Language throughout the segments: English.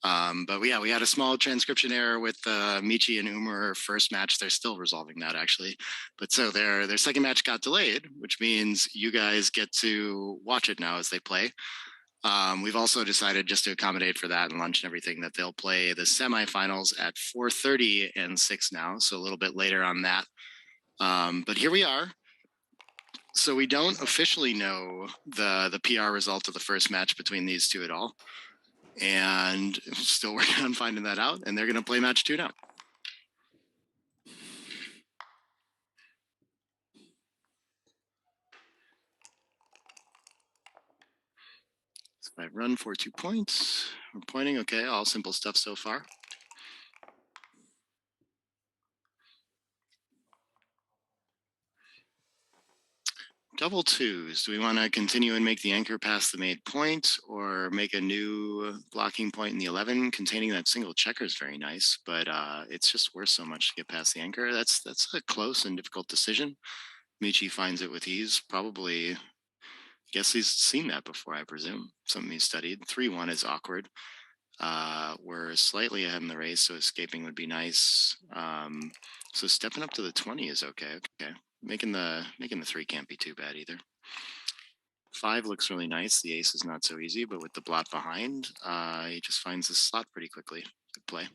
But yeah, we had a small transcription error with Michi and Umur first match. They're still resolving that actually. But so their second match got delayed, which means you guys get to watch it now as they play. We've also decided, just to accommodate for that and lunch and everything, that they'll play the semifinals at 4:30 and 6 now, so a little bit later on that. But here we are. So we don't officially know the PR result of the first match between these two at all. And still working on finding that out, and they're going to play match 2 now. So I run for 2 points. We're pointing, okay, all simple stuff so far. Double twos. Do we want to continue and make the anchor past the made point, or make a new blocking point in the 11 containing that single checker is very nice, but it's just worth so much to get past the anchor. That's a close and difficult decision. Michi finds it with ease. Probably, guess he's seen that before, I presume. Something he's studied. 3-1 is awkward. We're slightly ahead in the race, so escaping would be nice. So stepping up to the 20 is okay. Okay. Making the 3 can't be too bad either. 5 looks really nice. The ace is not so easy, but with the blot behind, he just finds the slot pretty quickly. Good play.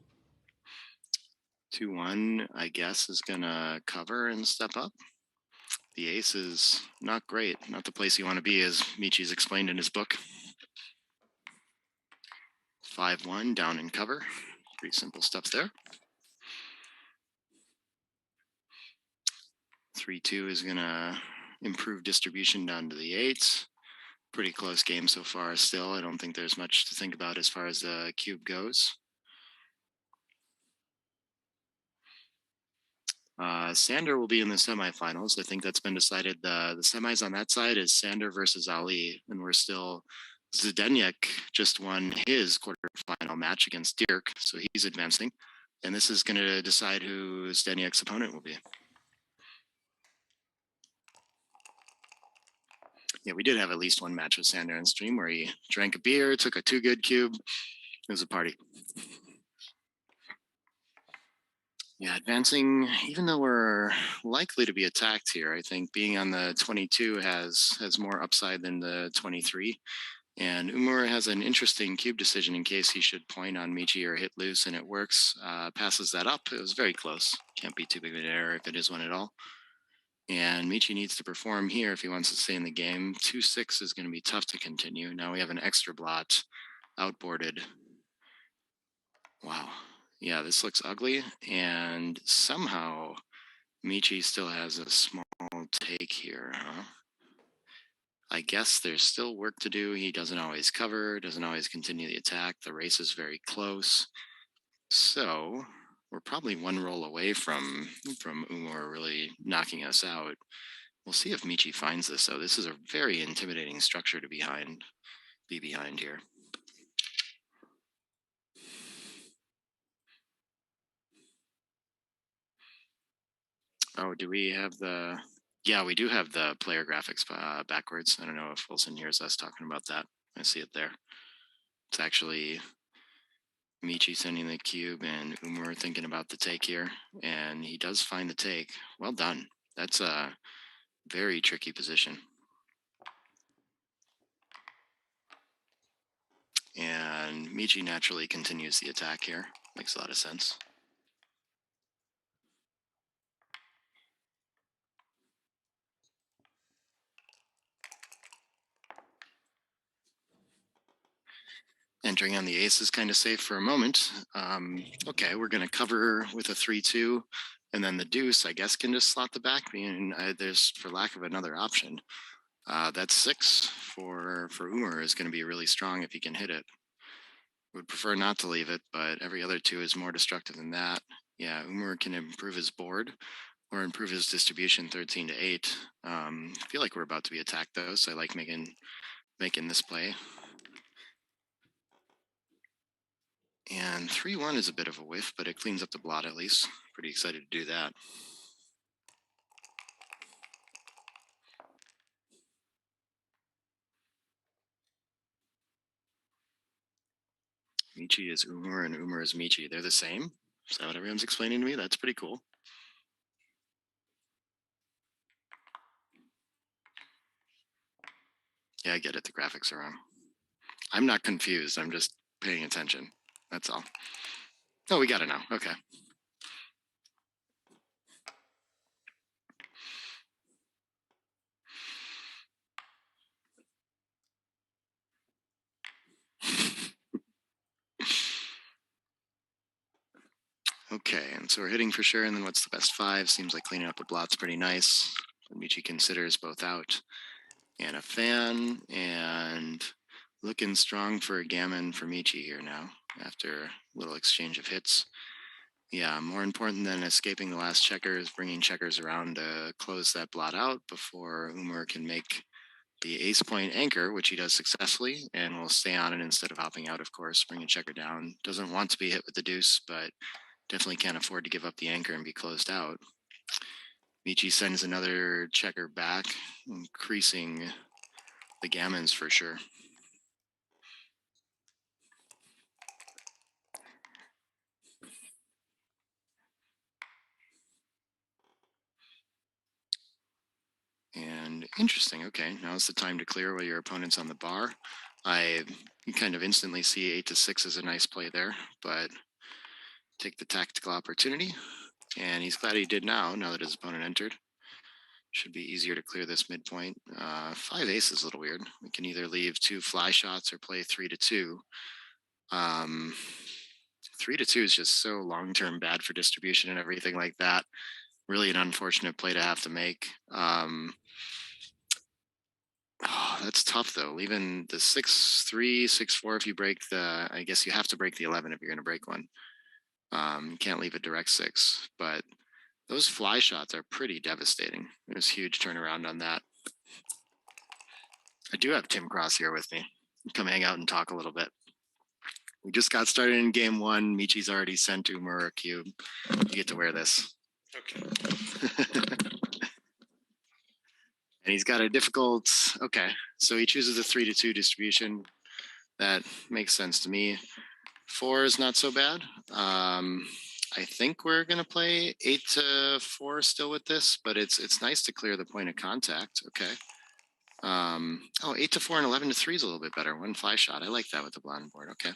2-1, I guess, is gonna cover and step up. The ace is not great, not the place you want to be, as Michi's explained in his book. 5-1, down and cover. Pretty simple stuff there. 3-2 is gonna improve distribution down to the 8. Pretty close game so far still. I don't think there's much to think about as far as the cube goes. Sander will be in the semifinals. I think that's been decided. The semis on that side is Sander versus Ali, and we're still. Zdenek just won his quarterfinal match against Dirk, so he's advancing. And this is going to decide who Zdenek's opponent will be. Yeah, we did have at least one match with Sander on stream where he drank a beer, took a 2 good cube. It was a party. Yeah, advancing, even though we're likely to be attacked here, I think being on the 22 has more upside than the 23. And Umur has an interesting cube decision in case he should point on Michi or hit loose, and it works. Passes that up. It was very close. Can't be too big of an error if it is one at all. And Michi needs to perform here if he wants to stay in the game. 2-6 is going to be tough to continue. Now we have an extra blot outboarded. Wow. Yeah, this looks ugly. And somehow Michi still has a small take here, huh? I guess there's still work to do. He doesn't always cover, doesn't always continue the attack. The race is very close. So we're probably one roll away from Umur really knocking us out. We'll see if Michi finds this, though. This is a very intimidating structure to be behind here. Oh, do we have the... Yeah, we do have the player graphics backwards. I don't know if Wilson hears us talking about that. I see it there. It's actually Michi sending the cube and Umur thinking about the take here. And he does find the take. Well done. That's a very tricky position. And Michi naturally continues the attack here. Makes a lot of sense. Entering on the ace is kind of safe for a moment. Okay, we're going to cover with a 3-2, and then the deuce, I guess, can just slot the back. I mean, there's, for lack of another option, that's 6 for Umur is going to be really strong if he can hit it. Would prefer not to leave it, but every other 2 is more destructive than that. Yeah, Umur can improve his board or improve his distribution 13-8. I feel like we're about to be attacked though, so I like making this play. And 3-1 is a bit of a whiff, but it cleans up the blot at least. Pretty excited to do that. Michi is Umur and Umur is Michi. They're the same? Is that what everyone's explaining to me? That's pretty cool. Yeah, I get it. The graphics are wrong. I'm not confused. I'm just paying attention. That's all. Oh, we got it now. Okay. Okay, and so we're hitting for sure, and then what's the best 5? Seems like cleaning up a blot's pretty nice. Michi considers both out. And a fan, and looking strong for a gammon for Michi here now, after a little exchange of hits. Yeah, more important than escaping the last checker is bringing checkers around to close that blot out before Umur can make the ace point anchor, which he does successfully, and will stay on it instead of hopping out, of course, bring a checker down. Doesn't want to be hit with the deuce, but definitely can't afford to give up the anchor and be closed out. Michi sends another checker back, increasing the gammons for sure. And interesting. Okay, now's the time to clear while your opponent's on the bar. You kind of instantly see 8 to 6 as a nice play there, but take the tactical opportunity. And he's glad he did now that his opponent entered. Should be easier to clear this midpoint. 5 ace is a little weird. We can either leave 2 fly shots or play 3 to 2. 3 to 2 is just so long-term bad for distribution and everything like that. Really an unfortunate play to have to make. Oh, that's tough though. Leaving the 6-3, 6-4. If you break the, I guess you have to break the 11 if you're going to break one. You can't leave a direct 6, but those fly shots are pretty devastating. There's huge turnaround on that. I do have Tim Cross here with me. Come hang out and talk a little bit. We just got started in game 1. Michi's already sent Umur a cube. You get to wear this. Okay. And he's got a difficult, okay, so he chooses a 3 to 2 distribution. That makes sense to me. 4 is not so bad. I think we're going to play 8 to 4 still with this, but it's nice to clear the point of contact. Okay. 8 to 4 and 11 to 3 is a little bit better. 1 fly shot. I like that with the blind board. Okay.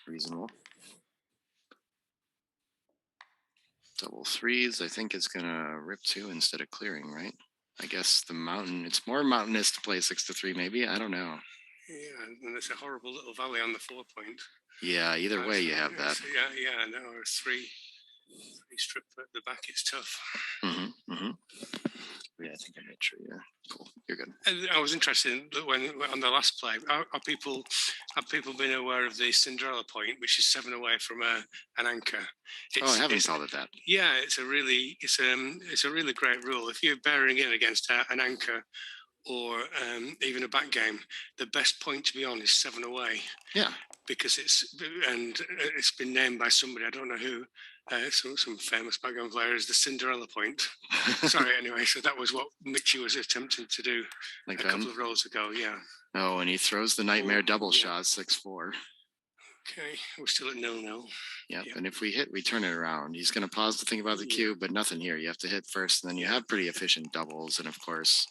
Reasonable. Double 3s, I think, is going to rip 2 instead of clearing, right? I guess the mountain, it's more mountainous to play 6 to 3, maybe. I don't know. Yeah, and there's a horrible little valley on the 4 point. Yeah, either way, you have that. Yeah, no, or 3 strip at the back, it's tough. Yeah, I think I made sure. Yeah, cool. You're good. And I was interested when on the last play. Have people been aware of the Cinderella point, which is 7 away from an anchor? I haven't thought of that. Yeah, it's a really great rule. If you're bearing in against an anchor or even a backgammon, the best point to be on is 7 away. Yeah, because it's been named by somebody, I don't know who, some famous backgammon player, is the Cinderella point. Sorry, anyway, so that was what Michi was attempting to do like a couple of rolls ago, yeah. Oh, and he throws the nightmare double shot, 6-4. Okay, we're still at 0-0. Yep, and if we hit, we turn it around. He's going to pause to think about the cube, but nothing here. You have to hit first, and then you have pretty efficient doubles, and of course,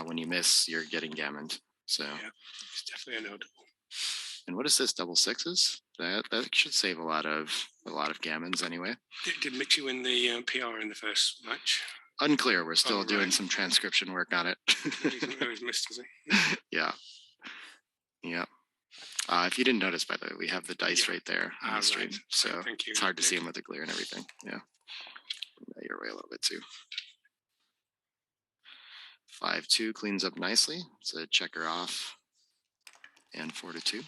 when you miss, you're getting gammoned. So yeah, it's definitely a no double. And what is this, double 6s? That should save a lot of gammons anyway. Did Michi win the PR in the first match? Unclear. We're still doing some transcription work on it. He's missed, is he? Yeah. Yeah. If you didn't notice, by the way, we have the dice right there on the stream. Right. So it's hard to see them with the glare and everything. Yeah. You're away a little bit too. 5-2 cleans up nicely. It's a checker off. And 4 to 2.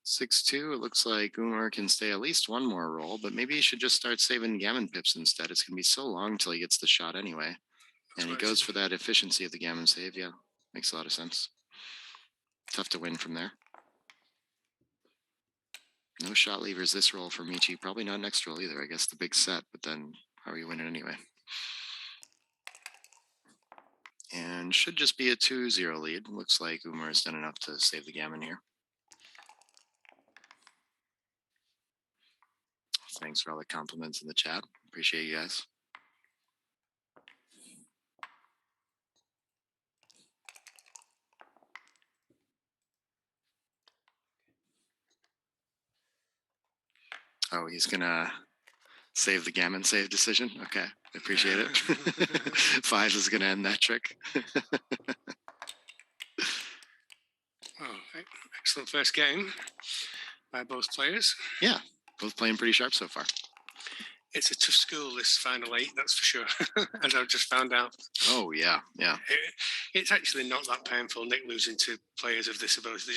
6-2, it looks like Umur can stay at least one more roll, but maybe he should just start saving gammon pips instead. It's going to be so long till he gets the shot anyway. And he goes for that efficiency of the gammon save. Yeah, makes a lot of sense. Tough to win from there. No shot levers this roll for Michi. Probably not next roll either. I guess the big set, but then how are you winning anyway? And should just be a 2-0 lead. Looks like Umur has done enough to save the gammon here. Thanks for all the compliments in the chat. Appreciate you guys. Oh, he's gonna save the gammon save decision. Okay, I appreciate it. 5 is gonna end that trick. Oh, excellent first game by both players. Yeah, both playing pretty sharp so far. It's a tough school, this final 8, that's for sure, as I've just found out. Oh, yeah. It's actually not that painful, Nick, losing to players of this ability.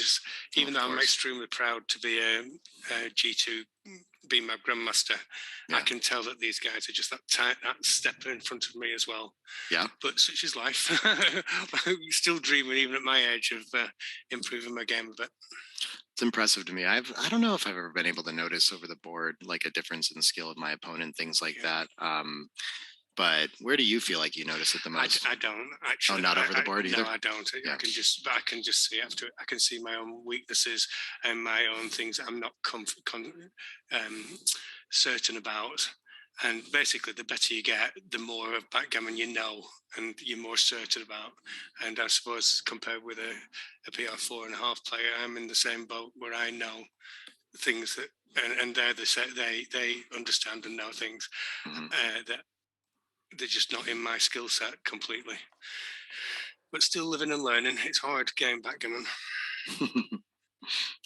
Even though I'm extremely proud to be a G2 BMAP Grandmaster, I can tell that these guys are just that step in front of me as well. Yeah. But such is life. I'm still dreaming, even at my age, of improving my game a bit. It's impressive to me. I don't know if I've ever been able to notice over the board like a difference in the skill of my opponent, things like that. But where do you feel like you notice it the most? I don't actually. Oh, not over the board either. No, I don't. Yeah. I can just see after. I can see my own weaknesses and my own things I'm not certain about. And basically, the better you get, the more of backgammon you know and you're more certain about. And I suppose compared with a PR4.5 player, I'm in the same boat where I know things that, and they understand and know things that they're just not in my skill set completely. But still living and learning. It's hard game backgammon.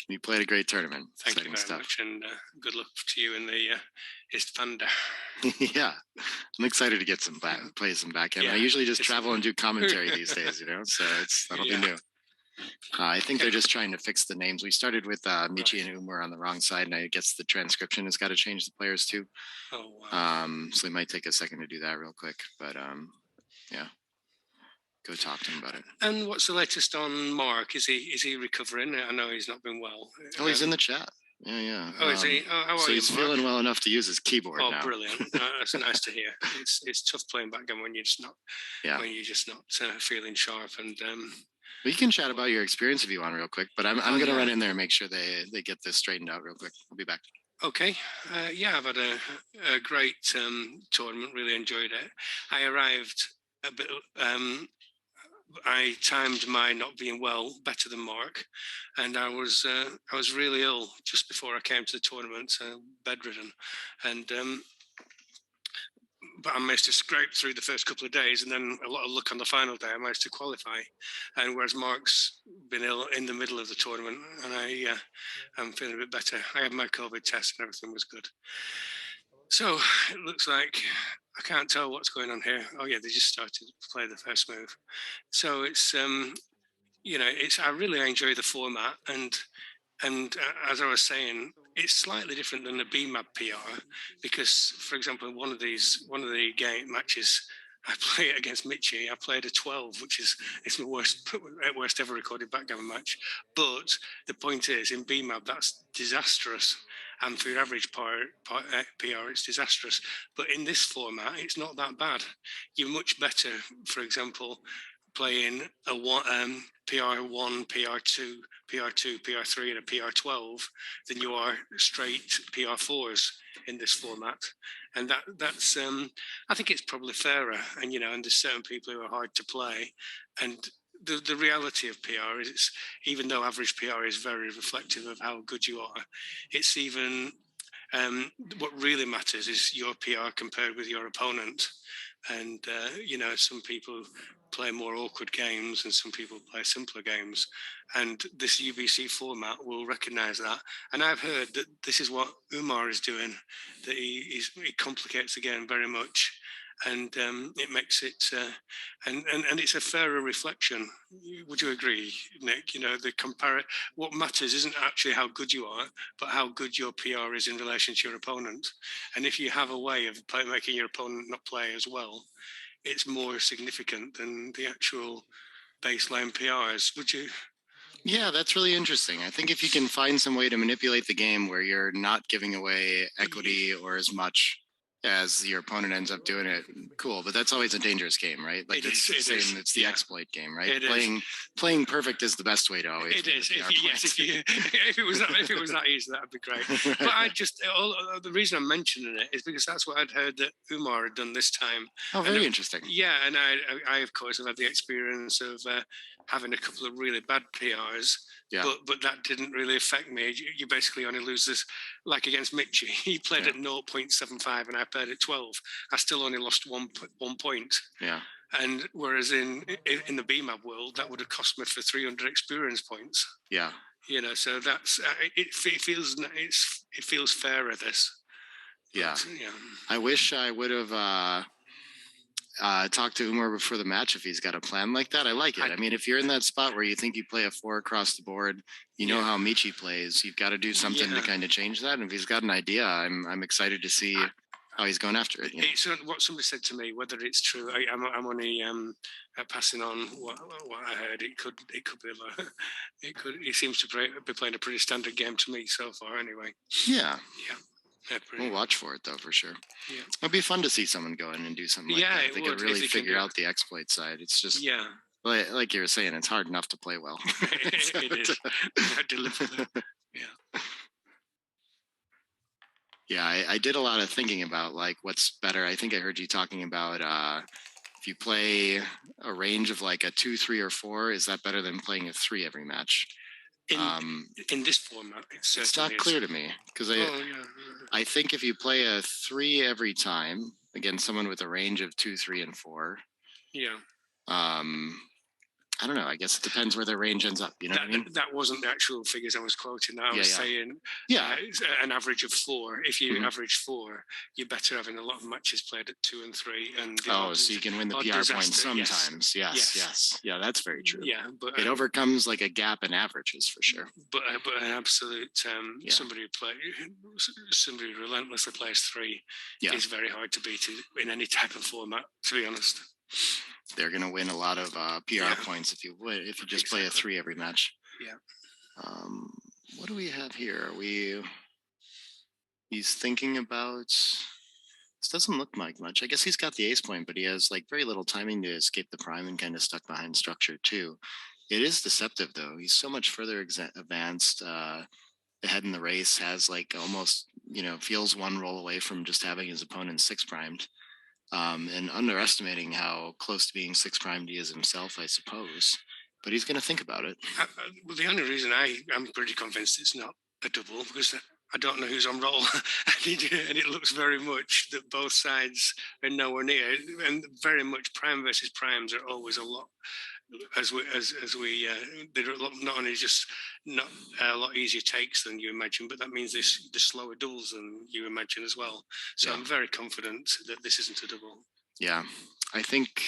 You played a great tournament. Thank you very much, and good luck to you in the Istvander. Yeah, I'm excited to get play some backgammon. I usually just travel and do commentary these days, so that'll be new. I think they're just trying to fix the names. We started with Michi and Umur on the wrong side, and I guess the transcription has got to change the players too. Oh, wow. So it might take a second to do that real quick, but yeah. Go talk to him about it. And what's the latest on Mark? Is he recovering? I know he's not been well. Oh, he's in the chat. Yeah. Oh, is he? Oh, how are so you, he's Mark? feeling well enough to use his keyboard now. Oh, brilliant! That's nice to hear. It's tough playing backgammon when you're just not. Yeah. When you're just not feeling sharp and. We can chat about your experience if you want, real quick. But I'm going to run in there and make sure they get this straightened out real quick. I'll be back. Okay. I've had a great tournament. Really enjoyed it. I arrived a bit. I timed my not being well better than Mark, and I was really ill just before I came to the tournament, bedridden, and but I managed to scrape through the first couple of days, and then a lot of luck on the final day, I managed to qualify. And whereas Mark's been ill in the middle of the tournament, and I'm feeling a bit better. I had my COVID test, and everything was good. So it looks like I can't tell what's going on here. Oh yeah, they just started to play the first move. So it's I really enjoy the format, and as I was saying, it's slightly different than the BMAP PR because, for example, one of the game matches I play it against Michi. I played a 12, which is it's my worst ever recorded backgammon match. But the point is, in BMAP, that's disastrous. And for your average PR, it's disastrous. But in this format, it's not that bad. You're much better, for example, playing a PR1, PR2, PR2, PR3, and a PR12 than you are straight PR4s in this format. And that's I think it's probably fairer. And and there's certain people who are hard to play. And the reality of PR is, even though average PR is very reflective of how good you are, it's even what really matters is your PR compared with your opponent. And some people play more awkward games and some people play simpler games, and this UBC format will recognize that. And I've heard that this is what Umar is doing, that he complicates the game very much, and it makes it and it's a fairer reflection. Would you agree, Nick? What matters isn't actually how good you are, but how good your PR is in relation to your opponent. And if you have a way of making your opponent not play as well, it's more significant than the actual baseline PRs. Would you? Yeah, that's really interesting. I think if you can find some way to manipulate the game where you're not giving away equity or as much as your opponent ends up doing it, cool. But that's always a dangerous game, right? Like it's the exploit game, right? Playing perfect is the best way to always. It is. If it was that easy, that'd be great. But I just the reason I'm mentioning it is because that's what I'd heard that Umur had done this time. Oh, very interesting. Yeah, and I of course have had the experience of having a couple of really bad PRs. Yeah. But that didn't really affect me. You basically only lose this, like against Michi. He played at 0.75 and I played at 12. I still only lost 1 point. Yeah. And whereas in the BMAP world, that would have cost me for 300 experience points. Yeah. So that's it feels fairer. This. Yeah. But, yeah. I wish I would have talk to Umur before the match if he's got a plan like that. I like it. I mean, if you're in that spot where you think you play a 4 across the board, you know how Michi plays. You've got to do something to kind of change that. And if he's got an idea, I'm excited to see how he's going after it. It's what somebody said to me. Whether it's true, I'm only passing on what I heard. It could be. He seems to be playing a pretty standard game to me so far. Anyway. Yeah. Yeah. We'll watch for it though, for sure. Yeah, it'd be fun to see someone go in and do something like that. If they could really figure out the exploit side. It's just like you were saying, it's hard enough to play well. It is. Yeah. Yeah, I did a lot of thinking about like what's better. I think I heard you talking about if you play a range of like a 2, 3, or 4, is that better than playing a 3 every match? In this format, it's not clear to me because I think if you play a 3 every time against someone with a range of 2, 3, and 4, I don't know. I guess it depends where their range ends up. You know what I mean? That wasn't the actual figures I was quoting. I was saying an average of 4. If you average 4, you're better having a lot of matches played at 2 and 3. And so you can win the PR points sometimes. Yes. Yeah, that's very true. Yeah, but it overcomes like a gap in averages for sure. But an absolute somebody who relentlessly plays 3 is very hard to beat in any type of format. To be honest. They're going to win a lot of PR points if you just play a 3 every match. Yeah. What do we have here? He's thinking about. This doesn't look like much. I guess he's got the ace point, but he has like very little timing to escape the prime and kind of stuck behind structure too. It is deceptive though. He's so much further advanced ahead in the race. Has like almost feels 1 roll away from just having his opponent 6 primed. And underestimating how close to being 6 primed he is himself, I suppose. But he's going to think about it. Well, the only reason I'm pretty convinced it's not a double because I don't know who's on roll, and it looks very much that both sides are nowhere near, and very much prime versus primes are always a lot. They're not only just not a lot easier takes than you imagine, but that means the slower duels than you imagine as well. So I'm very confident that this isn't a double. Yeah, I think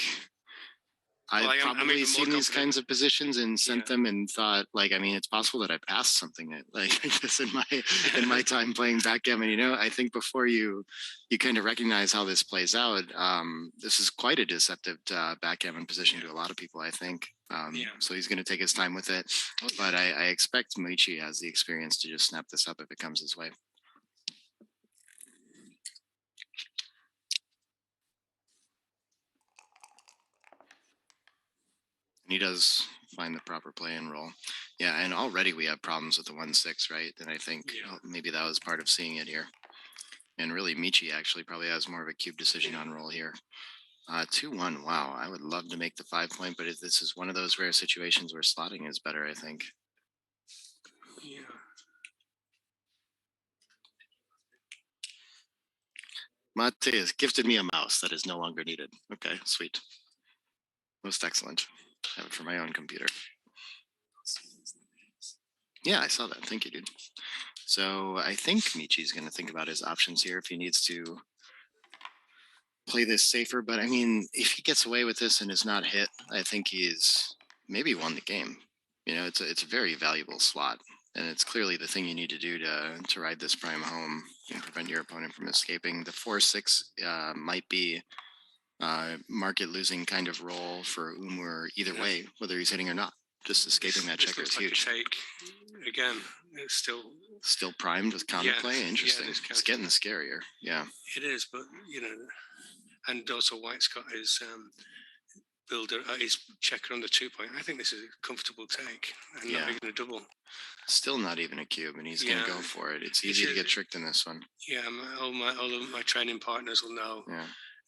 I've probably seen these kinds of positions and sent them and thought, like, I mean, it's possible that I passed something like this in my time playing backgammon. I think before you kind of recognize how this plays out, this is quite a deceptive backgammon position to a lot of people, I think. So he's going to take his time with it. But I expect Michi has the experience to just snap this up if it comes his way. He does find the proper play and roll. Yeah, and already we have problems with the 1-6, right? And I think maybe that was part of seeing it here. And really, Michi actually probably has more of a cube decision on roll here. 2-1, wow. I would love to make the 5 point, but this is one of those rare situations where slotting is better, I think. Yeah. Mate has gifted me a mouse that is no longer needed. Okay, sweet. Most excellent. I have it for my own computer. Yeah, I saw that. Thank you, dude. So I think Michi's going to think about his options here if he needs to play this safer. But I mean, if he gets away with this and is not hit, I think he's maybe won the game. It's a very valuable slot. And it's clearly the thing you need to do to ride this prime home and prevent your opponent from escaping. The 4-6 might be market losing kind of role for Umur either way, whether he's hitting or not. just escaping that checker is huge. Take again. It's still primed with counterplay. Interesting. It's getting scarier. Yeah, it is. But and also White's got his builder, his checker on the 2 point. I think this is a comfortable take, and not even a double. Still not even a cube, and he's going to go for it. It's easy to get tricked in this one. Yeah, all of my training partners will know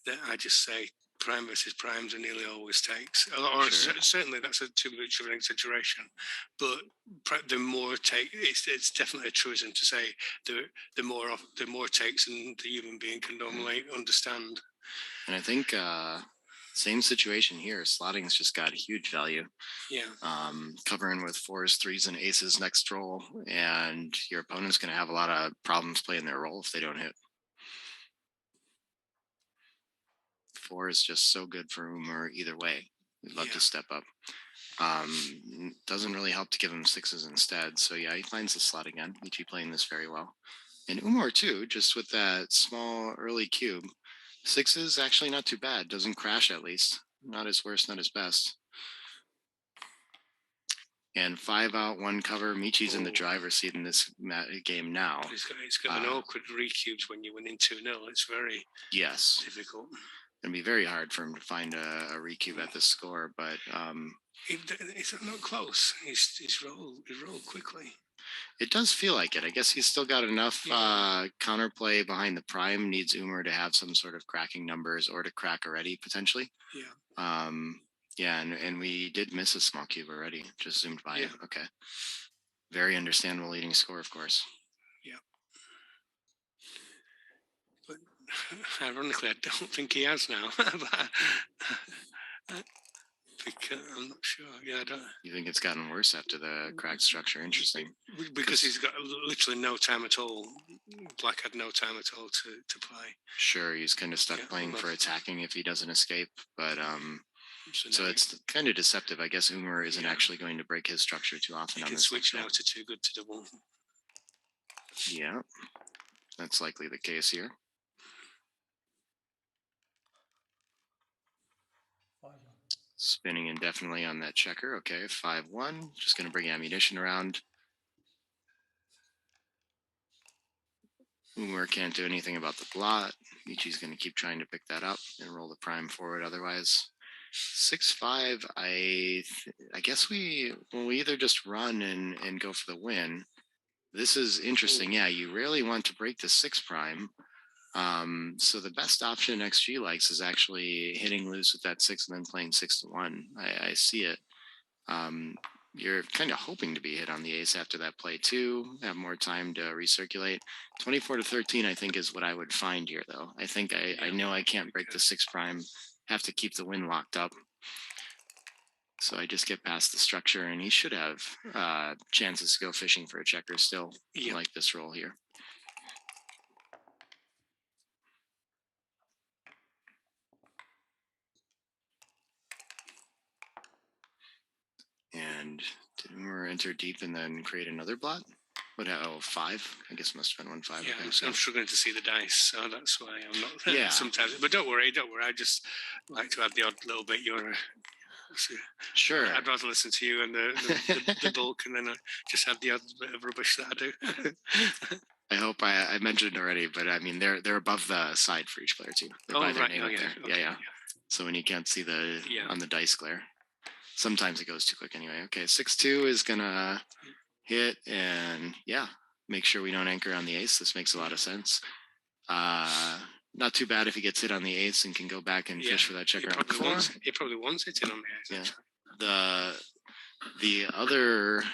that I just say prime versus primes are nearly always takes, or certainly that's too much of an exaggeration. But the more take, it's definitely a truism to say the more takes than the human being can normally understand. And I think same situation here. Slotting's just got a huge value. Yeah. Covering with 4s, 3s, and aces next roll, and your opponent's going to have a lot of problems playing their role if they don't hit. 4 is just so good for Umur either way. We'd love to step up. Doesn't really help to give him 6s instead. So yeah, he finds the slot again. Michi playing this very well. And Umur too, just with that small early cube. 6s actually not too bad. Doesn't crash at least. Not his worst, not his best. And 5 out, 1 cover. Michi's in the driver's seat in this game now. It's got an awkward recubes when you win in 2-0. It's very difficult. It'd be very hard for him to find a recube at this score, but it's not close. He's rolled quickly. It does feel like it. I guess he's still got enough counterplay behind the prime. Needs Umur to have some sort of cracking numbers or to crack already potentially. And we did miss a small cube already. Just zoomed by it. Okay. Very understandable leading score, of course. Yeah. But ironically, I don't think he has now. Because I'm not sure. Yeah, I don't. You think it's gotten worse after the cracked structure? Interesting. Because he's got literally no time at all. Black had no time at all to play. Sure, he's kind of stuck playing for attacking if he doesn't escape. But so it's kind of deceptive. I guess Umur isn't actually going to break his structure too often. He can switch now to too good to double. Yeah, that's likely the case here. Spinning indefinitely on that checker. Okay, 5-1. Just going to bring ammunition around. Umur can't do anything about the blot. Michi's going to keep trying to pick that up and roll the prime forward otherwise. 6-5. I guess we'll either just run and go for the win. This is interesting. Yeah, you rarely want to break the 6 prime. So the best option XG likes is actually hitting loose with that 6 and then playing 6-1. I see it. You're kind of hoping to be hit on the ace after that play too, have more time to recirculate. 24-13, I think, is what I would find here, though. I think I know I can't break the 6 prime, have to keep the win locked up. So I just get past the structure, and he should have chances to go fishing for a checker still, like this roll here. And did Umur enter deep and then create another blot? What? 5? I guess it must have been 1-5. Yeah, I'm struggling to see the dice, so that's why I'm not. Yeah. Sometimes, but don't worry. I just like to have the odd little bit. Sure. I'd rather listen to you and the bulk, and then I just have the odd bit of rubbish that I do. I hope I mentioned it already, but I mean they're above the side for each player too. They're by their name up there. Okay, yeah. So when you can't see the on the dice glare. Sometimes it goes too quick anyway. Okay, 6-2 is gonna hit and make sure we don't anchor on the ace. This makes a lot of sense. Not too bad if he gets hit on the ace and can go back and fish for that checker on the 4. He probably wants it in on the ace. Yeah. The other,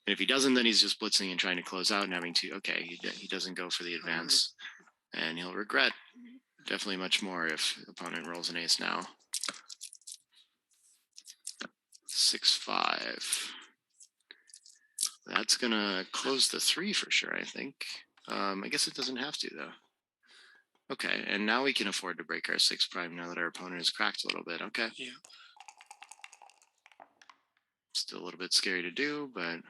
if he doesn't, then he's just blitzing and trying to close out and having to. Okay, he doesn't go for the advance, and he'll regret definitely much more if the opponent rolls an ace now. 6-5. That's gonna close the 3 for sure, I think. I guess it doesn't have to though. Okay, and now we can afford to break our 6 prime now that our opponent has cracked a little bit. Okay. Yeah. Still a little bit scary to do, but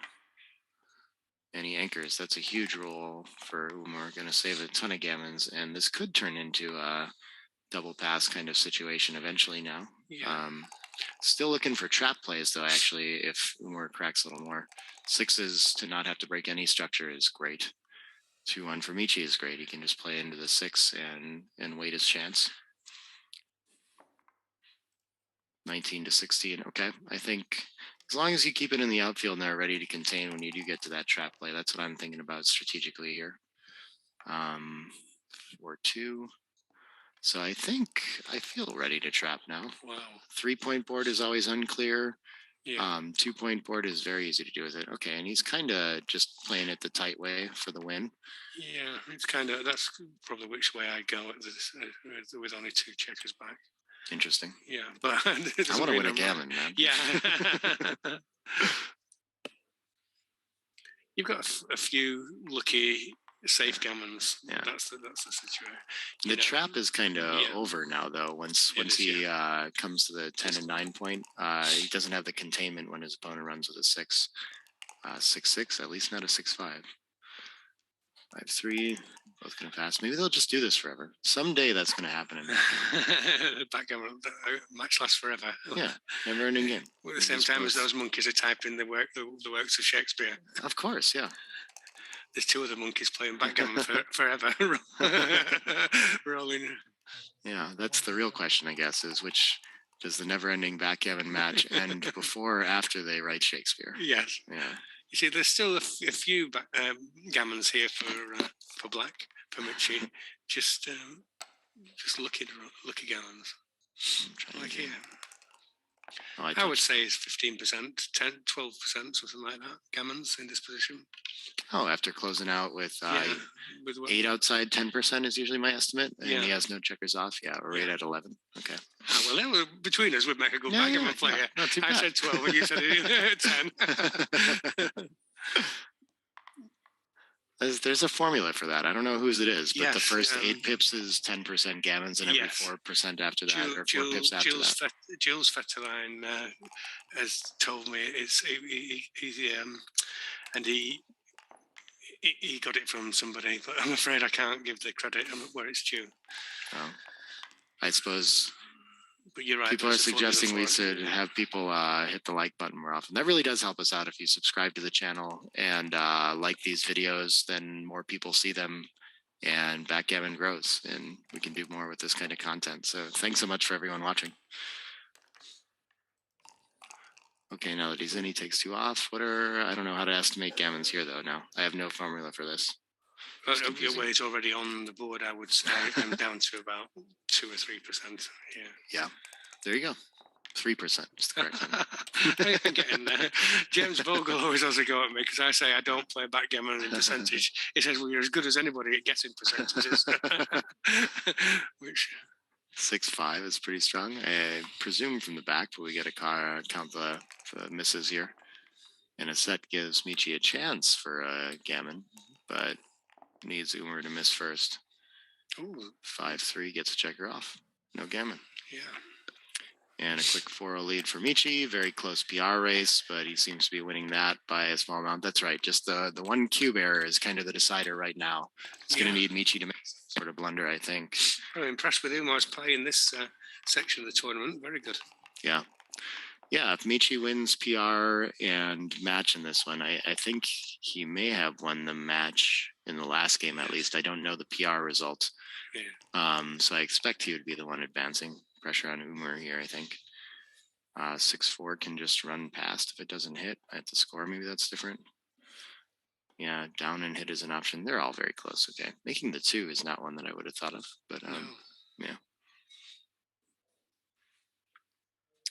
any anchors, that's a huge roll for Umur. Gonna save a ton of gammons, and this could turn into double pass kind of situation eventually now. Yeah. Still looking for trap plays though, actually, if Umur cracks a little more. 6s to not have to break any structure is great. 2-1 for Michi is great. He can just play into the 6 and wait his chance. 19 to 16. Okay, I think as long as you keep it in the outfield and they're ready to contain when you do get to that trap play, that's what I'm thinking about strategically here. 4-2. So I think I feel ready to trap now. Wow. 3-point board is always unclear. Yeah. 2-point board is very easy to do with it. Okay, and he's kind of just playing it the tight way for the win. Yeah, it's kind of, that's probably which way I go at this, with only 2 checkers back. Interesting. Yeah, but I want to win a gammon, man. Yeah. You've got a few lucky safe gammons. Yeah, that's the situation. The trap is kind of over now, though. Once he comes to the 10 and 9 point, he doesn't have the containment when his opponent runs with a 6. 6-6, at least not a 6-5. 5-3, both gonna pass. Maybe they'll just do this forever. Someday that's gonna happen. Backgammon match lasts forever. Yeah, never-ending game. At the same time as those monkeys are typing the works of Shakespeare. Of course, yeah. There's 2 other monkeys playing backgammon forever, rolling. Yeah, that's the real question, I guess, is which does the never-ending backgammon match end before or after they write Shakespeare? Yes. Yeah. You see, there's still a few gammons here for black, for Michi. Just lucky gammons. Like here. I would say it's 15%, 10, 12%, something like that. Gammons in this position. Oh, after closing out with 8 outside, 10% is usually my estimate, and he has no checkers off. Yeah, we're right at 11. Okay. Well, then between us, we'd make a good backgammon player. Not too bad. I said 12, and you said 10. There's a formula for that. I don't know whose it is, but the first 8 pips is 10% gammons, and every 4% after that, or 4 pips after that. Jules Fetterline has told me he got it from somebody, but I'm afraid I can't give the credit where it's due. Oh, I suppose. But you're right. People are suggesting we should have people hit the like button more often. That really does help us out. If you subscribe to the channel and like these videos, then more people see them and Backgammon grows and we can do more with this kind of content. So thanks so much for everyone watching. Okay, now that he's in, he takes 2 off. I don't know how to estimate gammons here though now. I have no formula for this. Your weight already on the board, I would say. I'm down to about 2 or 3%. Yeah. There you go. 3% is the correct number. I'm getting there. James Vogel always has a go at me because I say I don't play backgammon in percentage. He says, well, you're as good as anybody at guessing percentages. Which 6-5 is pretty strong. I presume from the back, but we get to count the misses here. And a set gives Michi a chance for a gammon, but needs Umur to miss first. Ooh. 5-3 gets a checker off. No gammon. Yeah. And a quick 4-0 lead for Michi. Very close PR race, but he seems to be winning that by a small amount. That's right. Just the one cube error is kind of the decider right now. It's going to need Michi to make some sort of blunder, I think. I'm impressed with Umar's play in this section of the tournament. Very good. Yeah. Yeah, if Michi wins PR and match in this one, I think he may have won the match in the last game at least. I don't know the PR result. Yeah. So I expect he would be the one advancing. Pressure on Umur here, I think. 6-4 can just run past if it doesn't hit at the score. Maybe that's different. Yeah, down and hit is an option. They're all very close. Okay, making the 2 is not one that I would have thought of, but yeah.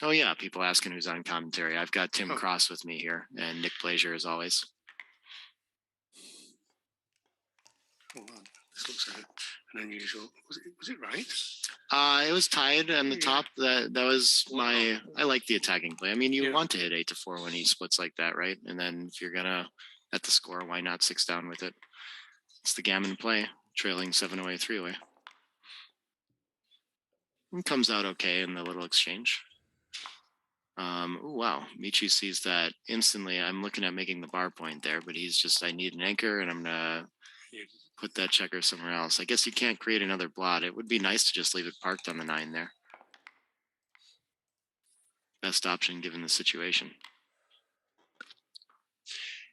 Oh yeah, people asking who's on commentary. I've got Tim Cross with me here, and Nick Blazier as always. Oh, wow. This looks like an unusual. Was it right? It was tied on the top. That was my. I like the attacking play. I mean, you want to hit 8-4 when he splits like that, right? And then if you're gonna at the score, why not 6 down with it? It's the gammon play, trailing 7 away, 3 away. It comes out okay in the little exchange. Oh wow, Michi sees that instantly. I'm looking at making the bar point there, but he's just. I need an anchor, and I'm gonna put that checker somewhere else. I guess you can't create another blot. It would be nice to just leave it parked on the 9 there. Best option given the situation.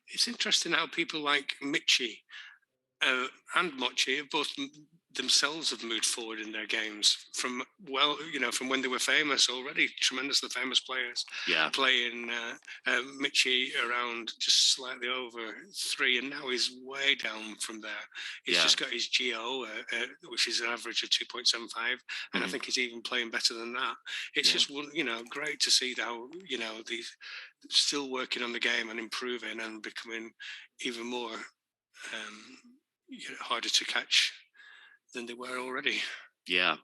It's interesting how people like Michi and Mochi have both themselves have moved forward in their games from from when they were famous already, tremendously famous players. Yeah, playing Michi around just slightly over 3, and now he's way down from there. He's just got his GO, which is an average of 2.75, and I think he's even playing better than that. It's just great to see how these still working on the game and improving and becoming even more harder to catch than they were already. Yeah.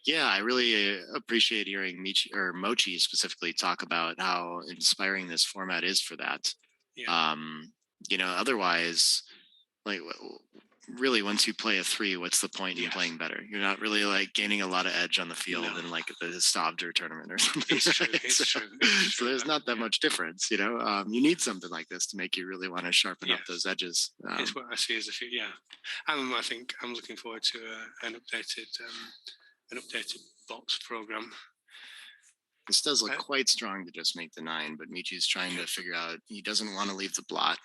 I really appreciate hearing Mochi specifically talk about how inspiring this format is for that. Yeah. Otherwise, like, really, once you play a 3, what's the point in playing better? You're not really like gaining a lot of edge on the field in like the Stavder tournament or something. It's true. It's true. So there's not that much difference, You need something like this to make you really want to sharpen up those edges. It's what I see as a future. Yeah, I think I'm looking forward to an updated box program. This does look quite strong to just make the 9, but Michi's trying to figure out he doesn't want to leave the blot.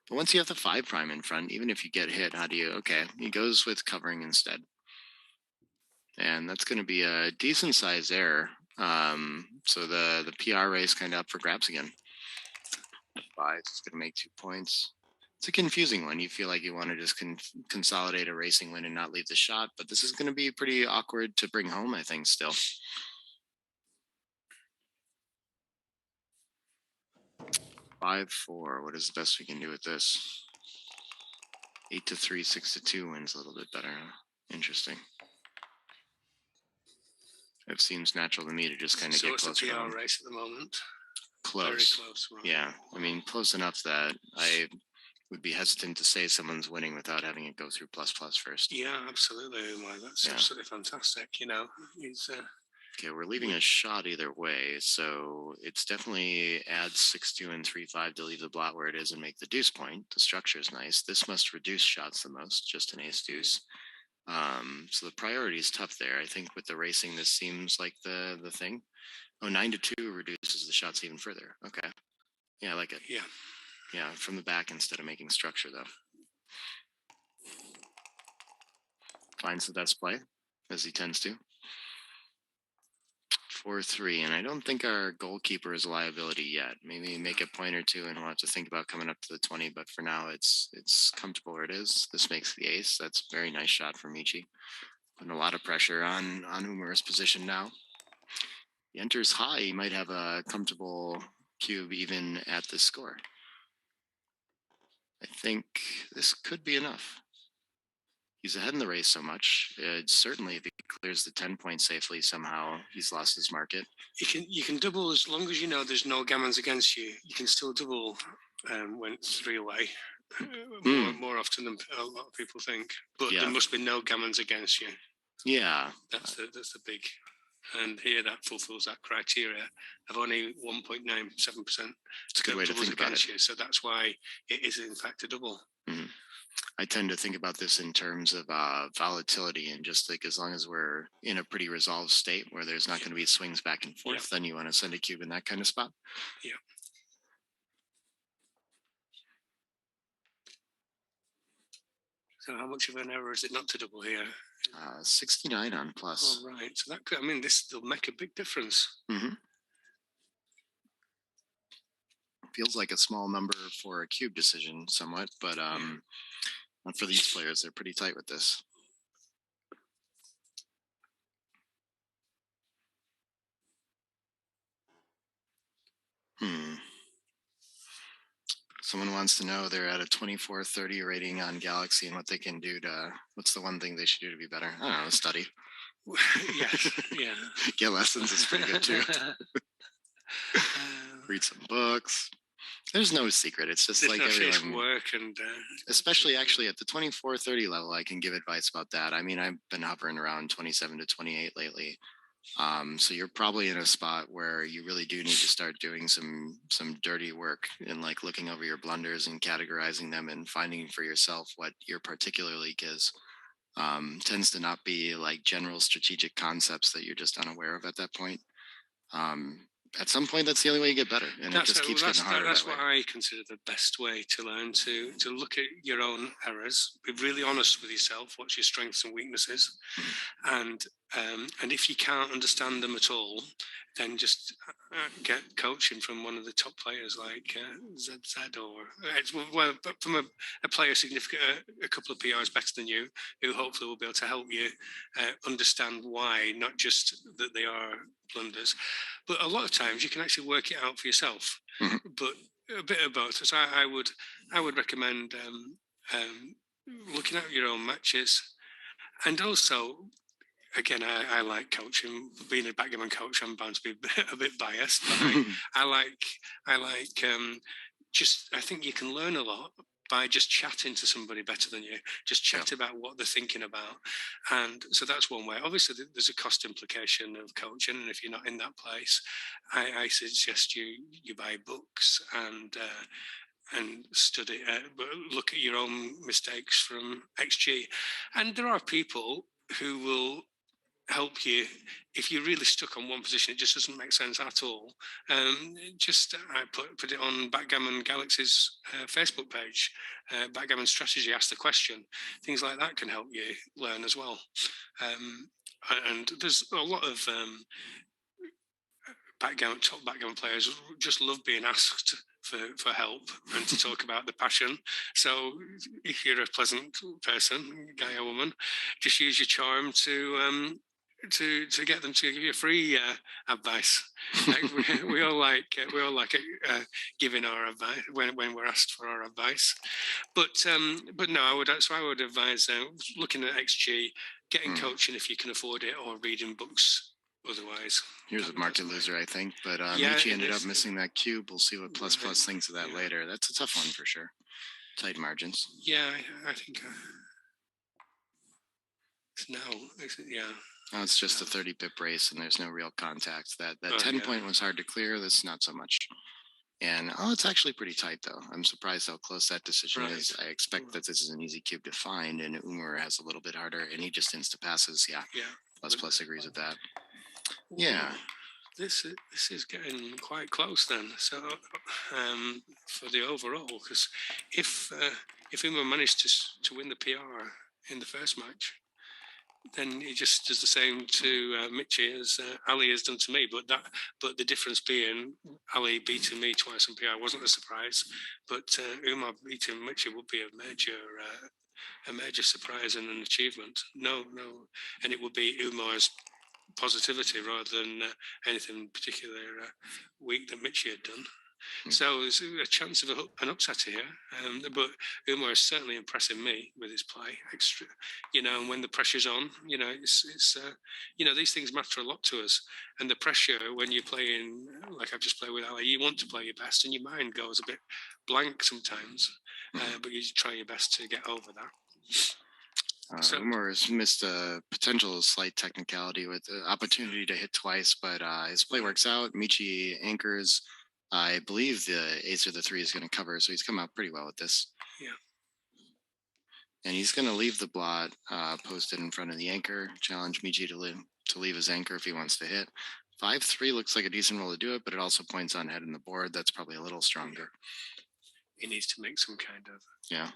But once you have the 5 prime in front, even if you get hit, how do you? Okay, he goes with covering instead, and that's going to be a decent size error. So the PR race kind of up for grabs again. 5 is going to make 2 points. It's a confusing one. You feel like you want to just consolidate a racing win and not leave the shot, but this is going to be pretty awkward to bring home, I think, still. 5-4. What is the best we can do with this? 8-3, 6-2 wins a little bit better. Huh? Interesting. It seems natural to me to just kind of get closer. So it's a PR race at the moment. Close. Very close. Right. Yeah, I mean, close enough that I would be hesitant to say someone's winning without having it go through plus first. Yeah, absolutely. Well, that's absolutely fantastic. He's. Okay, we're leaving a shot either way, so it's definitely add 6-2 and 3-5 to leave the blot where it is and make the deuce point. The structure is nice. This must reduce shots the most, just an ace deuce. So the priority is tough there. I think with the racing, this seems like the thing. Oh, 9-2 reduces the shots even further. Okay, yeah, I like it. Yeah, from the back instead of making structure though. Finds the best play, as he tends to. 4-3, and I don't think our goalkeeper is a liability yet. Maybe make a point or two, and we'll have to think about coming up to the 20. But for now, it's comfortable where it is. This makes the ace. That's a very nice shot from Michi. Putting a lot of pressure on Umur's position now. He enters high. He might have a comfortable cube even at this score. I think this could be enough. He's ahead in the race so much. Certainly, if he clears the 10 points safely, somehow he's lost his market. You can double as long as you know there's no gammons against you. You can still double when 3 away more often than a lot of people think. But there must be no gammons against you. Yeah, that's the big. And here that fulfills that criteria of only 1.97%. It's a good way to think about it. You, so that's why it is in fact a double. Mm-hmm. I tend to think about this in terms of volatility, and just like as long as we're in a pretty resolved state where there's not going to be swings back and forth, then you want to send a cube in that kind of spot. Yeah. So how much of an error is it not to double here? 69 on plus. Oh, right. So that could, this will make a big difference. Mm-hmm. Feels like a small number for a cube decision somewhat, but not for these players. They're pretty tight with this. Someone wants to know they're at a 24/30 rating on Galaxy and what they can do what's the one thing they should do to be better? I don't know, study. Yes, yeah. Get lessons is pretty good too. Read some books. There's no secret. It's just like everyone work and especially actually at the 24/30 level, I can give advice about that. I mean, I've been hovering around 27 to 28 lately. So you're probably in a spot where you really do need to start doing some dirty work and like looking over your blunders and categorizing them and finding for yourself what your particular leak is. Tends to not be like general strategic concepts that you're just unaware of at that point. Um, at some point, that's the only way you get better, and it just keeps getting harder That's that way. what I consider the best way to learn, to look at your own errors, be really honest with yourself. What's your strengths and weaknesses, and if you can't understand them at all, then just get coaching from one of the top players like ZZ or well, but from a player significant, a couple of PRs better than you, who hopefully will be able to help you understand why, not just that they are blunders, but a lot of times you can actually work it out for yourself. Mhm. But a bit of both. So I would recommend looking at your own matches, and also again, I like coaching. Being a backgammon coach, I'm bound to be a bit biased, but I like just I think you can learn a lot by just chatting to somebody better than you. Just chat about what they're thinking about, and so that's one way. Obviously, there's a cost implication of coaching, and if you're not in that place, I suggest you buy books and study, but look at your own mistakes from XG. And there are people who will help you if you're really stuck on one position. It just doesn't make sense at all. Just I put it on Backgammon Galaxy's Facebook page. Backgammon Strategy, ask the question. Things like that can help you learn as well. And there's a lot of top backgammon players just love being asked for help and to talk about the passion. So if you're a pleasant person, guy or woman, just use your charm to get them to give you free advice. We all like giving our advice when we're asked for our advice. But no, I would advise looking at XG, getting coaching if you can afford it, or reading books otherwise. Here's a market loser, I think, but Michi ended up missing that cube. We'll see what plus thinks of that later. That's a tough one for sure. Tight margins. Yeah, I think it's now. Yeah. Oh, it's just a 30 pip race, and there's no real contact. That 10 point was hard to clear. This not so much. And it's actually pretty tight though. I'm surprised how close that decision is. I expect that this is an easy cube to find, and Umur has a little bit harder, and he just insta passes. Yeah. Plus agrees with that. Yeah. This is getting quite close then. So for the overall, because if Umur managed to win the PR in the first match, then he just does the same to Michi as Ali has done to me. But the difference being Ali beating me twice in PR wasn't a surprise, but Umar beating Michi would be a major surprise and an achievement. No, and it would be Umar's positivity rather than anything particular weak that Michi had done. So there's a chance of an upset here, but Umar is certainly impressing me with his play. Extra, and when the pressure's on, it's these things matter a lot to us. And the pressure when you're playing, like I've just played with Ali, you want to play your best, and your mind goes a bit blank sometimes, but you try your best to get over that. Umar has missed a potential slight technicality with the opportunity to hit twice, but his play works out. Michi anchors. I believe the ace or the 3 is going to cover, so he's come out pretty well with this. Yeah. And he's going to leave the blot posted in front of the anchor, challenge Michi to leave his anchor if he wants to hit. 5-3 looks like a decent roll to do it, but it also points on head in the board. That's probably a little stronger. He needs to make some kind of... Yeah.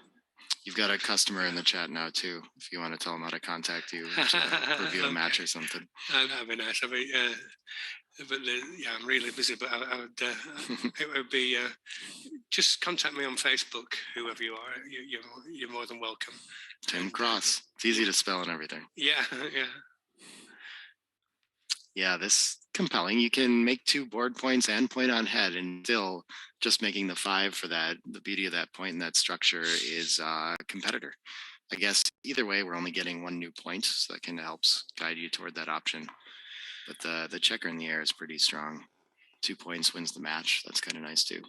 You've got a customer in the chat now, too, if you want to tell them how to contact you to review a match or something. That'd be nice. But I'm really busy. But I would, it would be just contact me on Facebook, whoever you are. You're more than welcome. Tim Cross. It's easy to spell and everything. Yeah. Yeah, this compelling. You can make 2 board points and point on head, and still just making the 5 for that. The beauty of that point and that structure is competitor. I guess either way, we're only getting 1 new point, so that kind of helps guide you toward that option. But the checker in the air is pretty strong. 2 points wins the match. That's kind of nice too.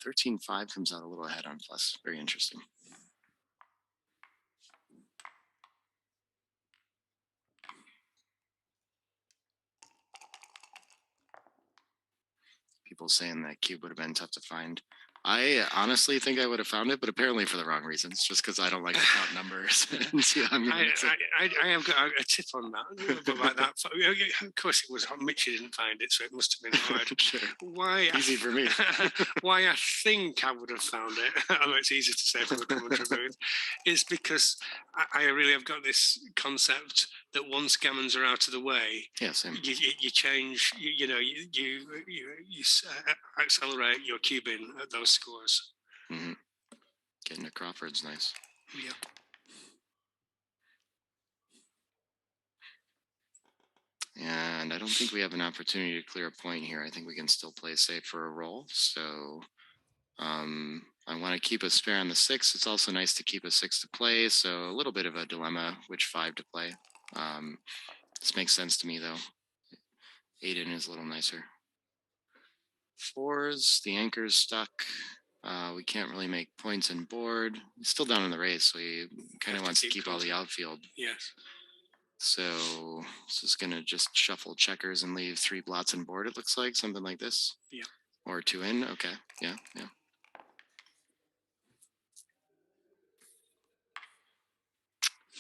Yeah. 13-5 comes out a little ahead on plus. Very interesting. people saying that cube would have been tough to find. I honestly think I would have found it, but apparently for the wrong reasons, just because I don't like to count numbers. And see how I'm gonna mix it. I have got a tip on that, but like that. Of course, it was Mitchie didn't find it, so it must have been hard. Sure. Why? Easy for me. Why I think I would have found it, although it's easy to say from the commentary booth, is because I really have got this concept that once gammons are out of the way, Yeah, same. you change. You accelerate your cubing at those scores. Mm-hmm. Getting to Crawford's nice. Yeah. And I don't think we have an opportunity to clear a point here. I think we can still play safe for a roll. So I want to keep a spare on the 6. It's also nice to keep a 6 to play. So a little bit of a dilemma, which 5 to play. This makes sense to me, though. 8 in is a little nicer. 4s, the anchor's stuck. We can't really make points in board. He's still down in the race, so he kind of wants to keep all the outfield. Yes. So this is going to just shuffle checkers and leave 3 blots in board, it looks like. Something like this. Yeah. Or 2 in. Okay. Yeah.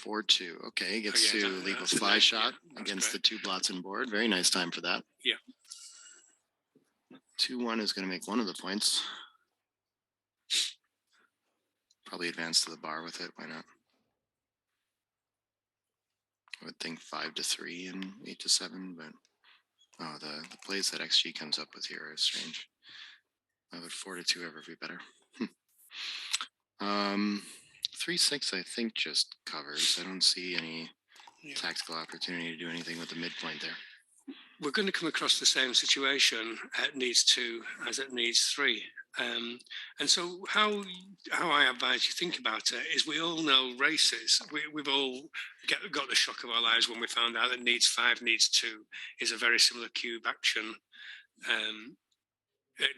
4-2. Okay, gets to leave a fly shot against the 2 blots in board. Very nice time for that. Yeah. 2-1 is going to make one of the points. Probably advance to the bar with it. Why not? I would think 5-3 and 8-7, but the plays that XG comes up with here are strange. I would 4-2 ever be better. 3-6 I think just covers. I don't see any tactical opportunity to do anything with the midpoint there. We're going to come across the same situation at needs 2 as at needs 3. And so how I advise you think about it is we all know races. We've all got the shock of our lives when we found out that needs 5, needs 2 is a very similar cube action.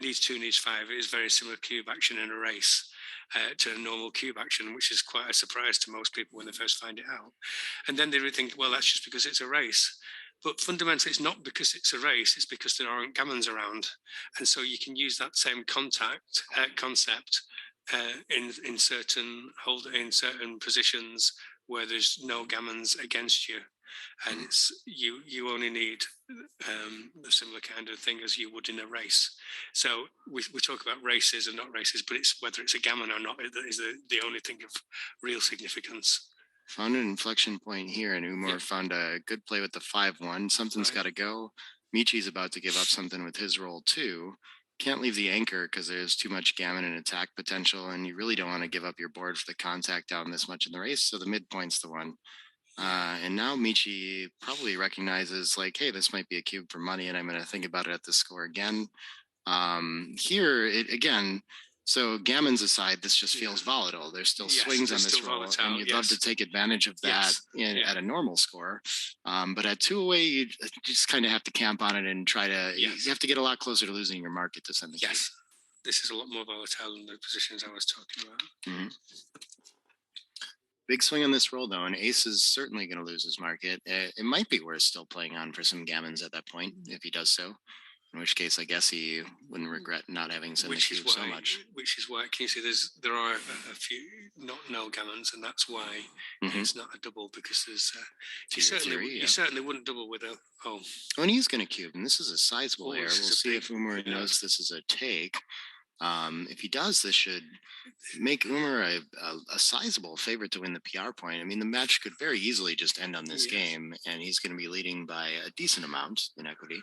Needs 2, needs 5 is very similar cube action in a race to a normal cube action, which is quite a surprise to most people when they first find it out. And then they would think, well, that's just because it's a race. But fundamentally, it's not because it's a race, it's because there aren't gammons around. And so you can use that same concept in certain positions where there's no gammons against you. And you only need a similar kind of thing as you would in a race. So we talk about races and not races, but it's whether it's a gammon or not that is the only thing of real significance. Found an inflection point here, and Umur found a good play with the 5-1. Something's got to go. Michi's about to give up something with his roll too. Can't leave the anchor because there's too much gammon and attack potential, and you really don't want to give up your board for the contact down this much in the race. So the midpoint's the one. And now Michi probably recognizes like, hey, this might be a cube for money, and I'm going to think about it at the score again. Here, it again. So gammons aside, this just feels volatile. There's still swings on this roll, and you'd love to take advantage of that at a normal score. But at 2 away, you just kind of have to camp on it and try to. You have to get a lot closer to losing your market to send the cube. This is a lot more volatile than the positions I was talking about. Mm-hmm. Big swing on this roll, though, and Ace is certainly going to lose his market. It might be worth still playing on for some gammons at that point if he does so. In which case, I guess he wouldn't regret not having sent the cube so much. Which is why, can you see, there are a few no gammons, and that's why it's not a double, because there's you certainly wouldn't double with a and he's going to cube, and this is a sizable error. We'll see if Umur knows this is a take. If he does, this should make Umur a sizable favorite to win the PR point. I mean, the match could very easily just end on this game, and he's going to be leading by a decent amount in equity.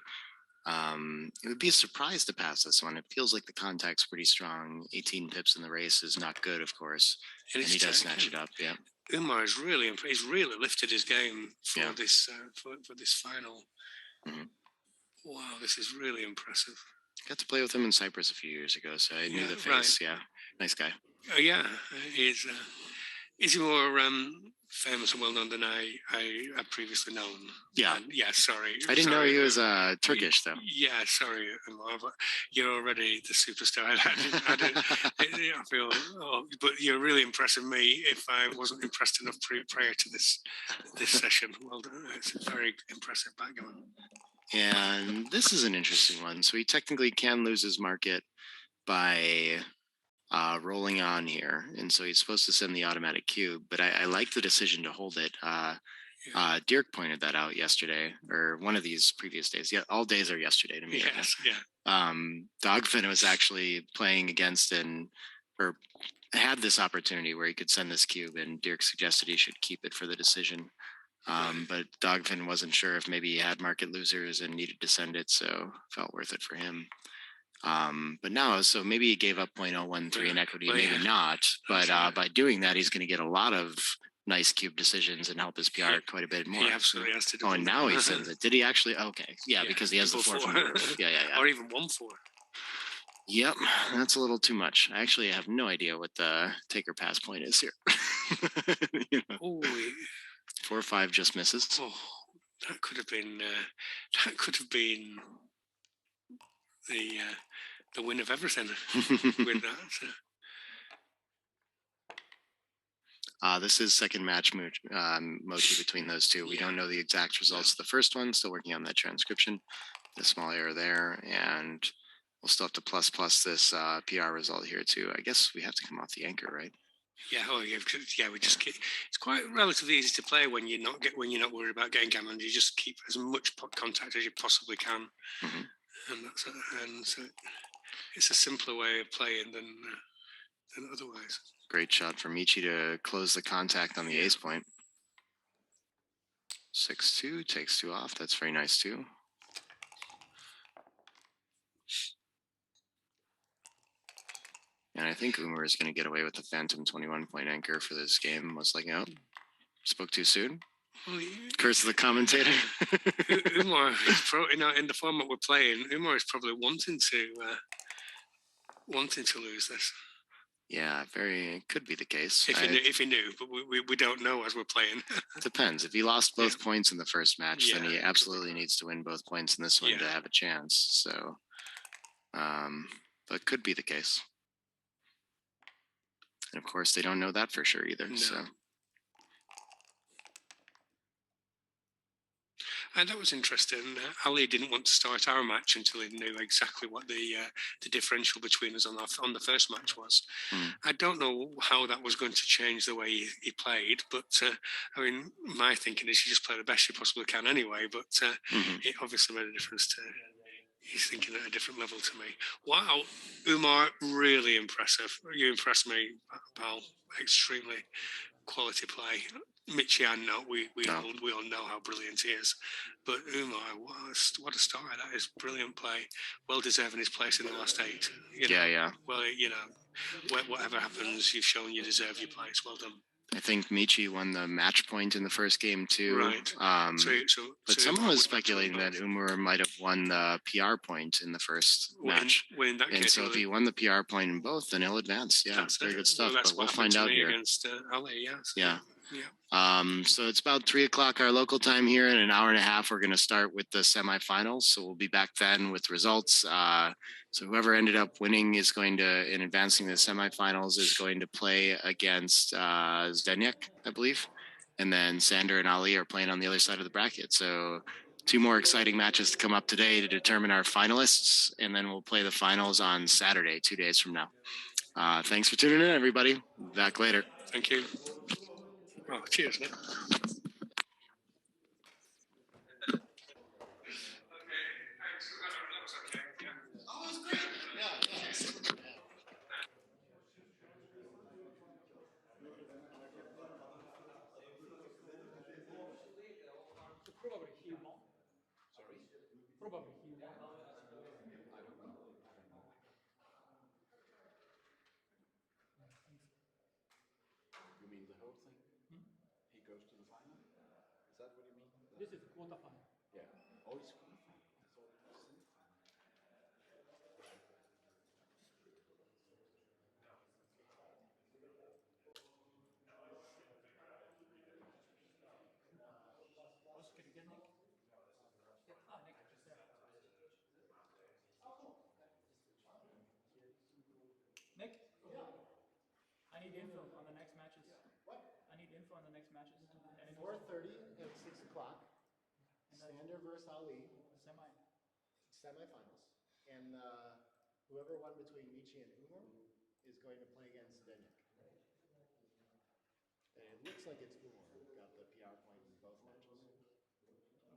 It would be a surprise to pass this one. It feels like the contact's pretty strong. 18 pips in the race is not good, of course, and he does snatch it up. Yeah, Umar is he's really lifted his game for this for this final. Mm-hmm. Wow, this is really impressive. Got to play with him in Cyprus a few years ago, so I knew the face. Right. Yeah, nice guy. He's he more famous and well known than I previously known. Yeah. Sorry. I didn't know he was Turkish, though. Yeah, sorry, Umar, but you're already the superstar. I feel, but you're really impressing me if I wasn't impressed enough prior to this session. Well done. It's a very impressive backgammon. And this is an interesting one. So he technically can lose his market by rolling on here. And so he's supposed to send the automatic cube, but I like the decision to hold it. Dirk pointed that out yesterday, or one of these previous days. Yeah, all days are yesterday to me. Yes, yeah. Dogfin was actually playing against or had this opportunity where he could send this cube, and Dirk suggested he should keep it for the decision. But Dogfin wasn't sure if maybe he had market losers and needed to send it, so felt worth it for him. But now, so maybe he gave up 0.013 in equity, maybe not. But by doing that, he's going to get a lot of nice cube decisions and help his PR quite a bit more. He absolutely has to do. Oh, and now he sends it. Did he actually? Okay, yeah, because he has the 4 from yeah, or even 1-4. Yep, that's a little too much. I actually have no idea what the take or pass point is here. You know. Oh, 4 or 5 just misses. Oh, that could have been. That could have been the win of everything with that. This is second match Mochi between those two. We don't know the exact results of the first one. Still working on that transcription. The small error there, and we'll still have to plus this PR result here too. I guess we have to come off the anchor, right? Yeah, we just keep. It's quite relatively easy to play when you're not worried about getting gammon. You just keep as much contact as you possibly can, and so it's a simpler way of playing than otherwise. Great shot from Michi to close the contact on the ace point. 6-2 takes 2 off. That's very nice too. And I think Umur is going to get away with the phantom 21-point anchor for this game. Most likely, spoke too soon. Well, curse of the commentator. Umur, in the format we're playing, Umur is probably wanting to lose this. Yeah, it could be the case. If he knew, but we don't know as we're playing. Depends. If he lost both points in the first match, then he absolutely needs to win both points in this one to have a chance. So, but could be the case. And of course, they don't know that for sure either. No. So. And that was interesting. Ali didn't want to start our match until he knew exactly what the differential between us on the first match was. I don't know how that was going to change the way he played, but I mean, my thinking is you just play the best you possibly can anyway. But it obviously made a difference to. He's thinking at a different level to me. Wow, Umar, really impressive. You impressed me, pal. Extremely quality play. Michi, I know we all know how brilliant he is, but Umar, what a start! That is brilliant play. Well deserving his place in the last 8. Yeah. Well, whatever happens, you've shown you deserve your place. Well done. I think Michi won the match point in the first game too. Right. But someone was speculating that Umur might have won the PR point in the first match. In that case, so if he won the PR point in both, then he'll advance. Yeah, that's very good stuff. Well, but we'll find out here. Against Ali, yes. Yeah. So it's about 3:00 our local time here. In an hour and a half, we're going to start with the semifinals. So we'll be back then with results. So whoever ended up winning is going to, in advancing the semifinals, is going to play against Zdeněk, I believe. And then Sander and Ali are playing on the other side of the bracket. So 2 more exciting matches to come up today to determine our finalists. And then we'll play the finals on Saturday, 2 days from now. Thanks for tuning in, everybody. Back later. Thank you. Oh, cheers, Nick. You mean the whole thing? He goes to the final? Is that what you mean? This is the quarterfinal. Yeah. Oh, it's quarterfinal. I thought it was semifinal. Can you get Nick? Yeah. Nick, just there. Nick? I need info on the next matches. What? I need info on the next matches. 4:30 at 6:00. Sander versus Ali. Semi semifinals, and whoever won between Michi and Umur is going to play against Zdenek. And it looks like it's Umur who got the PR point in both matches.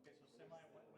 Okay, so semi, when